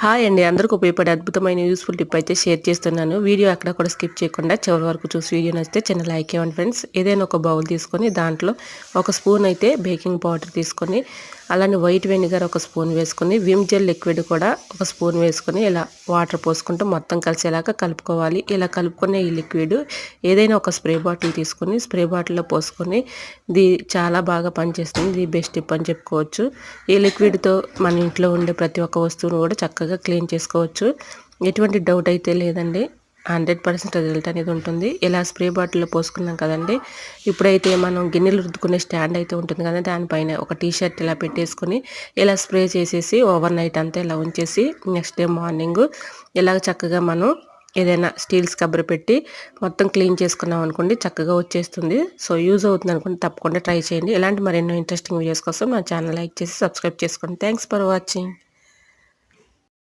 Hi అండి. అందరికి ఉపయోగపడే అద్భుతమైన యూజ్‌ఫుల్ టిప్ అయితే షేర్ చేస్తున్నాను. వీడియో ఎక్కడ కూడా స్కిప్ చేయకుండా చివరి వరకు చూసి వీడియో నచ్చితే చిన్న లైక్ ఇవ్వండి ఫ్రెండ్స్. ఏదైనా ఒక బౌల్ తీసుకొని దాంట్లో ఒక స్పూన్ అయితే బేకింగ్ పౌడర్ తీసుకొని, అలానే వైట్ వెనిగర్ ఒక స్పూన్ వేసుకొని, విమ్ జెల్ లిక్విడ్ కూడా ఒక స్పూన్ వేసుకొని ఇలా వాటర్ పోసుకుంటూ మొత్తం కలిసేలాగా కలుపుకోవాలి. ఇలా కలుపుకునే ఈ లిక్విడ్ ఏదైనా ఒక స్ప్రే బాటిల్ తీసుకొని స్ప్రే బాటిల్‌లో పోసుకొని ఇది చాలా బాగా పనిచేస్తుంది. ఇది బెస్ట్ టిప్ అని చెప్పుకోవచ్చు. ఈ లిక్విడ్‌తో మన ఇంట్లో ఉండే ప్రతి ఒక్క వస్తువును కూడా చక్కగా క్లీన్ చేసుకోవచ్చు. ఎటువంటి డౌట్ అయితే లేదండి. 100% రిజల్ట్ అనేది ఉంటుంది. ఇలా స్ప్రే బాటిల్‌లో పోసుకున్నాం కదండీ! ఇప్పుడైతే మనం గిన్నెలు రుద్దుకునే స్టాండ్ అయితే ఉంటుంది కదా! దానిపైన ఒక టీ షర్ట్ ఇలా పెట్టేసుకొని ఇలా స్ప్రే చేసేసి ఓవర్ నైట్ అంతా ఇలా ఉంచేసి నెక్స్ట్ డే మార్నింగు ఇలాగ చక్కగా మనం ఏదైనా స్టీల్ స్క్రబ్బర్ పెట్టి మొత్తం క్లీన్ చేసుకున్నాం అనుకోండి చక్కగా వచ్చేస్తుంది. సో, యూజ్ అవుతుంది అనుకోండి తప్పకుండా ట్రై చేయండి. ఇలాంటి మరెన్నో ఇంట్రెస్టింగ్ వీడియోస్ కోసం నా ఛానల్ లైక్ చేసి సబ్స్క్రైబ్ చేసుకోండి. Thanks for watching.